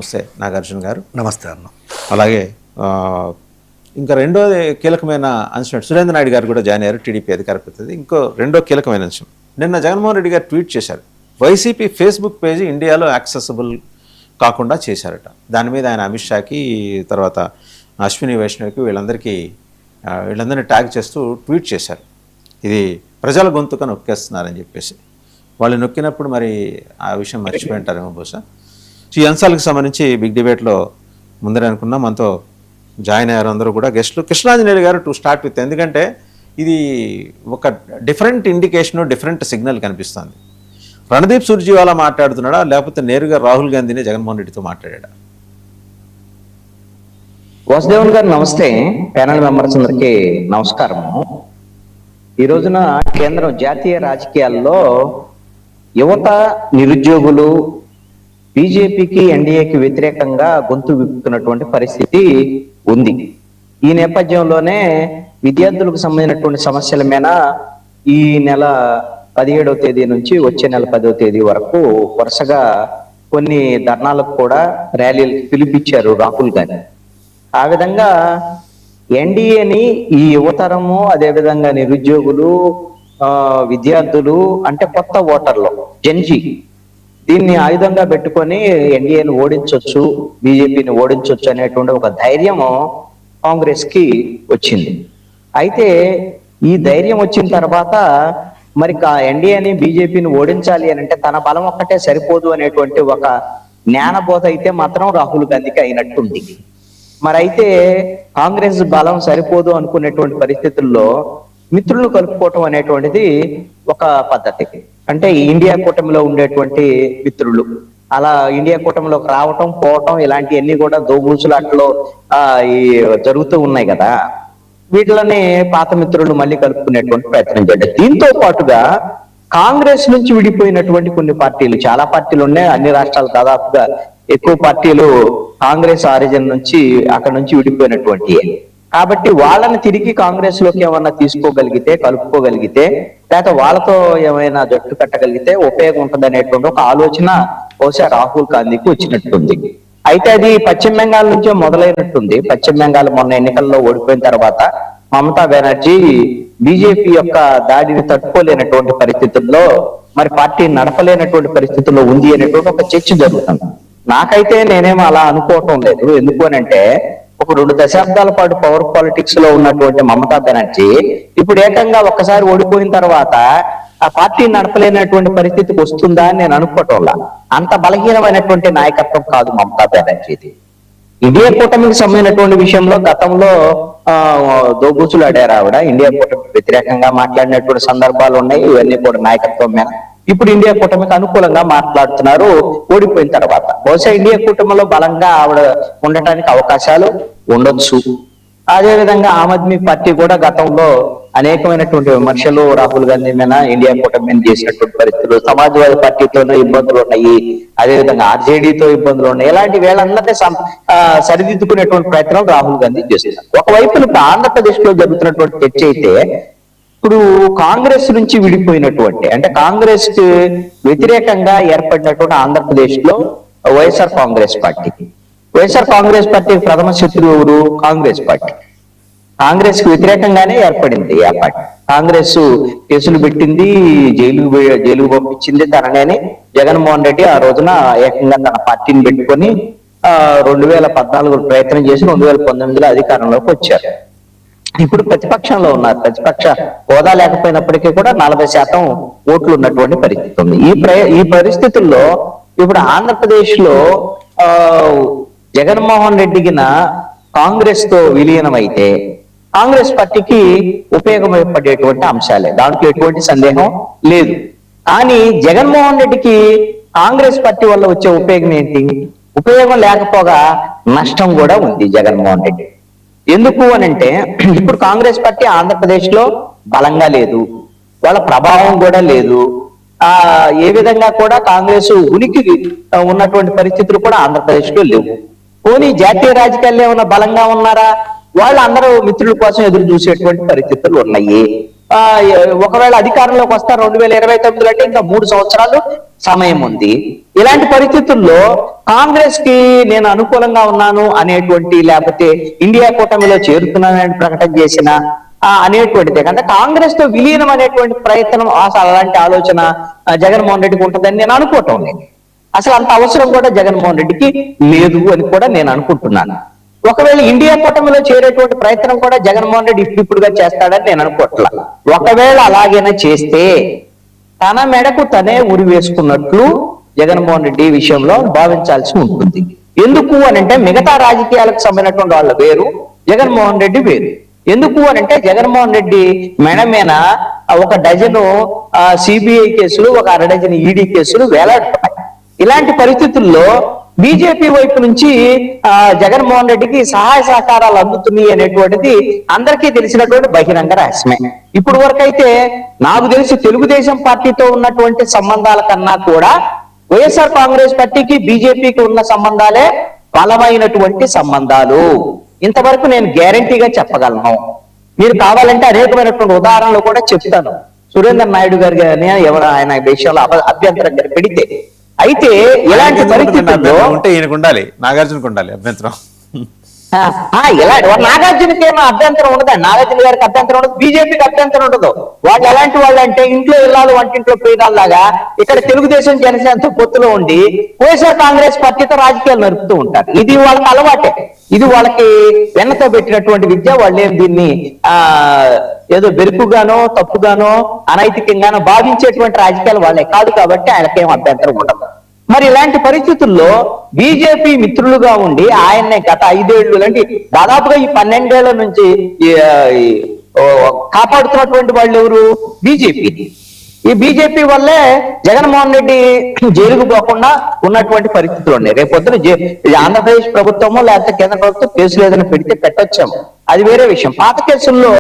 నమస్తే నాగార్జున గారు. నమస్తే అన్న. అలాగే ఇంకా రెండోది కీలకమైన అంశం, సురేంద్ర నాయుడు గారు కూడా జాయిన్ అయ్యారు, టీడీపీ అధికార ప్రతినిధి. ఇంకో రెండో కీలకమైన అంశం, నిన్న జగన్మోహన్ రెడ్డి గారు ట్వీట్ చేశారు, వైసీపీ ఫేస్బుక్ పేజీ ఇండియాలో యాక్సెసిబుల్ కాకుండా చేశారట. దాని మీద ఆయన అమిత్ షాకి, తర్వాత అశ్విని వైష్ణవికి వీళ్ళందరినీ ట్యాగ్ చేస్తూ ట్వీట్ చేశారు. ఇది ప్రజల గొంతుగా నొక్కేస్తున్నారని చెప్పేసి. వాళ్ళు నొక్కినప్పుడు మరి ఆ విషయం మర్చిపోయి ఉంటారేమో బహుశా. ఈ అంశాలకు సంబంధించి బిగ్ డిబేట్లో ముందరే అనుకున్నా మనతో జాయిన్ అయ్యారు అందరూ కూడా గెస్టులు. కృష్ణాంజనేయులు గారు టు స్టార్ట్ విత్, ఎందుకంటే ఇది ఒక డిఫరెంట్ ఇండికేషను, డిఫరెంట్ సిగ్నల్ కనిపిస్తుంది. రణదీప్ సుర్జేవాలా మాట్లాడుతున్నాడా, లేకపోతే నేరుగా రాహుల్ గాంధీని జగన్మోహన్ రెడ్డితో మాట్లాడా? వాసుదేవన్ గారు నమస్తే. ప్యానల్ మెంబర్స్ అందరికి నమస్కారము. ఈ రోజున కేంద్రం జాతీయ రాజకీయాల్లో యువత, నిరుద్యోగులు బీజేపీకి, ఎన్డీఏకి వ్యతిరేకంగా గొంతు విప్పుతున్నటువంటి పరిస్థితి ఉంది. ఈ నేపథ్యంలోనే విద్యార్థులకు సంబంధించినటువంటి సమస్యల మీద ఈ నెల 17వ తేదీ నుంచి వచ్చే నెల 10వ తేదీ వరకు వరుసగా కొన్ని ధర్నాలకు కూడా ర్యాలీలకు పిలిపించారు రాహుల్ గాంధీ. ఆ విధంగా ఎన్డీఏని ఈ యువతరము, అదేవిధంగా నిరుద్యోగులు, విద్యార్థులు అంటే కొత్త ఓటర్లు, జెన్జీ, దీన్ని ఆయుధంగా పెట్టుకొని ఎన్డీఏని ఓడించవచ్చు, బీజేపీని ఓడించవచ్చు అనేటువంటి ఒక ధైర్యం కాంగ్రెస్ కి వచ్చింది. అయితే ఈ ధైర్యం వచ్చిన తర్వాత మరి ఎన్డీఏని, బీజేపీని ఓడించాలి అని అంటే తన బలం ఒక్కటే సరిపోదు అనేటువంటి ఒక జ్ఞానబోధ అయితే మాత్రం రాహుల్ గాంధీకి అయినట్టుంది. మరి అయితే కాంగ్రెస్ బలం సరిపోదు అనుకునేటువంటి పరిస్థితుల్లో మిత్రులను కలుపుకోవటం అనేటువంటిది ఒక పద్ధతి. అంటే ఇండియా కూటమిలో ఉండేటువంటి మిత్రులు అలా ఇండియా కూటమిలోకి రావటం, పోవటం, ఇలాంటివన్నీ కూడా దోబూచులాట్లో ఈ జరుగుతూ ఉన్నాయి కదా. వీటిలోనే పాత మిత్రులు మళ్ళీ కలుపుకునేటువంటి ప్రయత్నం చేయండి. దీంతో పాటుగా కాంగ్రెస్ నుంచి విడిపోయినటువంటి కొన్ని పార్టీలు, చాలా పార్టీలు ఉన్నాయి అన్ని రాష్ట్రాలు, దాదాపుగా ఎక్కువ పార్టీలు కాంగ్రెస్ ఆరిజిన్ నుంచి అక్కడ నుంచి విడిపోయినటువంటి. కాబట్టి వాళ్ళని తిరిగి కాంగ్రెస్ లోకి ఏమన్నా తీసుకోగలిగితే, కలుపుకోగలిగితే, లేకపోతే వాళ్ళతో ఏమైనా జట్టు కట్టగలిగితే ఉపయోగం ఉంటుంది అనేటువంటి ఒక ఆలోచన బహుశా రాహుల్ గాంధీకి వచ్చినట్టుంది. అయితే అది పశ్చిమ బెంగాల్ నుంచే మొదలైనట్టుంది. పశ్చిమ బెంగాల్ మొన్న ఎన్నికల్లో ఓడిపోయిన తర్వాత మమతా బెనర్జీ బీజేపీ యొక్క దాడిని తట్టుకోలేనటువంటి పరిస్థితుల్లో, మరి పార్టీ నడపలేనటువంటి పరిస్థితుల్లో ఉంది అనేటువంటి ఒక చర్చ జరుగుతుంది. నాకైతే నేనేమో అలా అనుకోవటం లేదు. ఎందుకు అనంటే ఒక 2 దశాబ్దాల పాటు పవర్ పాలిటిక్స్ లో ఉన్నటువంటి మమతా బెనర్జీ ఇప్పుడు ఏకంగా ఒక్కసారి ఓడిపోయిన తర్వాత ఆ పార్టీ నడపలేనటువంటి పరిస్థితికి వస్తుందా అని నేను అనుకోవటంలా. అంత బలహీనమైనటువంటి నాయకత్వం కాదు మమతా బెనర్జీది. ఇండియా కూటమికి సంబంధించినటువంటి విషయంలో గతంలో దోబూచులు ఆడారు ఆవిడ. ఇండియా కూటమికి వ్యతిరేకంగా మాట్లాడినటువంటి సందర్భాలు ఉన్నాయి. ఇవన్నీ కూడా నాయకత్వం మీద. ఇప్పుడు ఇండియా కూటమికి అనుకూలంగా మాట్లాడుతున్నారు ఓడిపోయిన తర్వాత. బహుశా ఇండియా కూటమిలో బలంగా ఆవిడ ఉండటానికి అవకాశాలు ఉండొచ్చు. అదేవిధంగా ఆమ్ ఆద్మీ పార్టీ కూడా గతంలో అనేకమైనటువంటి విమర్శలు రాహుల్ గాంధీ మీద, ఇండియా కూటమి చేసినటువంటి పరిస్థితులు, సమాజ్వాదీ పార్టీతోనూ ఇబ్బందులు ఉన్నాయి, అదేవిధంగా ఆర్జేడీతో ఇబ్బందులు ఉన్నాయి. ఇలాంటి వేళందరినీ సరిదిద్దుకునేటువంటి ప్రయత్నం రాహుల్ గాంధీ చేస్తున్నారు. ఒకవైపు ఇప్పుడు ఆంధ్రప్రదేశ్ లో జరుగుతున్నటువంటి చర్చ అయితే, ఇప్పుడు కాంగ్రెస్ నుంచి విడిపోయినటువంటి, అంటే కాంగ్రెస్ కి వ్యతిరేకంగా ఏర్పడినటువంటి ఆంధ్రప్రదేశ్ లో వైఎస్ఆర్ కాంగ్రెస్ పార్టీ, వైఎస్ఆర్ కాంగ్రెస్ పార్టీ ప్రథమ శత్రువు ఎవరు? కాంగ్రెస్ పార్టీ. కాంగ్రెస్ కి వ్యతిరేకంగానే ఏర్పడింది ఆ పార్టీ. కాంగ్రెస్ కేసులు పెట్టింది, జైలుకు పంపించింది తననే. జగన్మోహన్ రెడ్డి ఆ రోజున ఏకంగా తన పార్టీని పెట్టుకొని 2014 ప్రయత్నం చేసి 2019లో అధికారంలోకి వచ్చారు. ఇప్పుడు ప్రతిపక్షంలో ఉన్నారు. ప్రతిపక్ష హోదా లేకపోయినప్పటికీ కూడా 40% ఓట్లు ఉన్నటువంటి పరిస్థితి ఉంది. ఈ పరిస్థితుల్లో ఇప్పుడు ఆంధ్రప్రదేశ్ లో జగన్మోహన్ రెడ్డికి కాంగ్రెస్ తో విలీనం అయితే కాంగ్రెస్ పార్టీకి ఉపయోగపడేటువంటి అంశాలే, దాంట్లో ఎటువంటి సందేహం లేదు. కానీ జగన్మోహన్ రెడ్డికి కాంగ్రెస్ పార్టీ వల్ల వచ్చే ఉపయోగం ఏంటి? ఉపయోగం లేకపోగా నష్టం కూడా ఉంది జగన్మోహన్ రెడ్డి. ఎందుకు అనంటే ఇప్పుడు కాంగ్రెస్ పార్టీ ఆంధ్రప్రదేశ్ లో బలంగా లేదు, వాళ్ళ ప్రభావం కూడా లేదు. ఏ విధంగా కూడా కాంగ్రెస్ ఉనికి ఉన్నటువంటి పరిస్థితులు కూడా ఆంధ్రప్రదేశ్ లో లేవు. పోనీ జాతీయ రాజకీయాల్లో ఏమన్నా బలంగా ఉన్నారా? వాళ్ళు అందరూ మిత్రుల కోసం ఎదురు చూసేటువంటి పరిస్థితులు ఉన్నాయి. ఒకవేళ అధికారంలోకి వస్తారు 2029 అంటే ఇంకా 3 సంవత్సరాలు సమయం ఉంది. ఇలాంటి పరిస్థితుల్లో కాంగ్రెస్ కి నేను అనుకూలంగా ఉన్నాను అనేటువంటి, లేకపోతే ఇండియా కూటమిలో చేరుతున్నానని ప్రకటన చేసిన అనేటువంటిదే అంటే కాంగ్రెస్ తో విలీనం అనేటువంటి ప్రయత్నం, అసలు అలాంటి ఆలోచన జగన్మోహన్ రెడ్డికి ఉంటుందని నేను అనుకోవటం లేదు. అసలు అంత అవసరం కూడా జగన్మోహన్ రెడ్డికి లేదు అని కూడా నేను అనుకుంటున్నాను. ఒకవేళ ఇండియా కూటమిలో చేరేటువంటి ప్రయత్నం కూడా జగన్మోహన్ రెడ్డి ఇప్పుడుగా చేస్తాడని నేను అనుకోవట్లా. ఒకవేళ అలాగైనా చేస్తే తన మెడకు తనే ఉరి వేసుకున్నట్లు జగన్మోహన్ రెడ్డి విషయంలో భావించాల్సి ఉంటుంది. ఎందుకు అనంటే మిగతా రాజకీయాలకు సంబంధించినటువంటి వాళ్ళు వేరు, జగన్మోహన్ రెడ్డి వేరు. ఎందుకు అనంటే జగన్మోహన్ రెడ్డి మెడ మీద ఒక డజను సిబిఐ కేసులు, ఒక అర డజన్ ఈడీ కేసులు వేలాడుతున్నాయి. ఇలాంటి పరిస్థితుల్లో బీజేపీ వైపు నుంచి జగన్మోహన్ రెడ్డికి సహాయ సహకారాలు అందుతున్నాయి అనేటువంటిది అందరికీ తెలిసినటువంటి బహిరంగ రహస్యమే. ఇప్పుడు వరకు అయితే నాకు తెలిసి తెలుగుదేశం పార్టీతో ఉన్నటువంటి సంబంధాల కన్నా కూడా వైఎస్ఆర్ కాంగ్రెస్ పార్టీకి బీజేపీకి ఉన్న సంబంధాలే బలమైనటువంటి సంబంధాలు. ఇంతవరకు నేను గ్యారంటీగా చెప్పగలను. మీరు కావాలంటే అనేకమైనటువంటి ఉదాహరణలు కూడా చెప్తాను. సురేందర్ నాయుడు గారు కానీ ఎవరు ఆయన విషయంలో అభ్యంతరం పెడితే. అయితే ఇలాంటి పరిస్థితుల్లో ఉంటే ఈయనకు ఉండాలి, నాగార్జునకు ఉండాలి అభ్యంతరం. నాగార్జునకి ఏమో అభ్యంతరం ఉండదు, నాగార్జున గారికి అభ్యంతరం ఉండదు, బీజేపీకి అభ్యంతరం ఉండదు. వాళ్ళు ఎలాంటి వాళ్ళు అంటే ఇంట్లో ఇల్లాలు వంటింట్లో ప్రియురాల్లాగా ఇక్కడ తెలుగుదేశం జనసేనతో పొత్తులో ఉండి వైఎస్ఆర్ కాంగ్రెస్ పార్టీతో రాజకీయాలు నడుపుతూ ఉంటారు. ఇది వాళ్ళకి అలవాటే, ఇది వాళ్ళకి వెన్నతో పెట్టినటువంటి విద్య. వాళ్ళు ఏం దీన్ని ఏదో బెరుకుగానో తప్పుగానో అనైతికంగానో భావించేటువంటి రాజకీయాలు వాళ్ళే కాదు. కాబట్టి ఆయనకేం అభ్యంతరం ఉండదు. మరి ఇలాంటి పరిస్థితుల్లో బీజేపీ మిత్రులుగా ఉండి ఆయన్నే గత 5 ఏళ్ళు అంటే దాదాపుగా ఈ 12 ఏళ్ల నుంచి కాపాడుతున్నటువంటి వాళ్ళు ఎవరు? బీజేపీ. ఈ బీజేపీ వల్లే జగన్మోహన్ రెడ్డి జైలుకు పోకుండా ఉన్నటువంటి పరిస్థితులు ఉన్నాయి. రేపొద్దున ఆంధ్రప్రదేశ్ ప్రభుత్వమో లేకపోతే కేంద్ర ప్రభుత్వం కేసులు ఏదైనా పెడితే పెట్టొచ్చాము, అది వేరే విషయం. పాత కేసుల్లో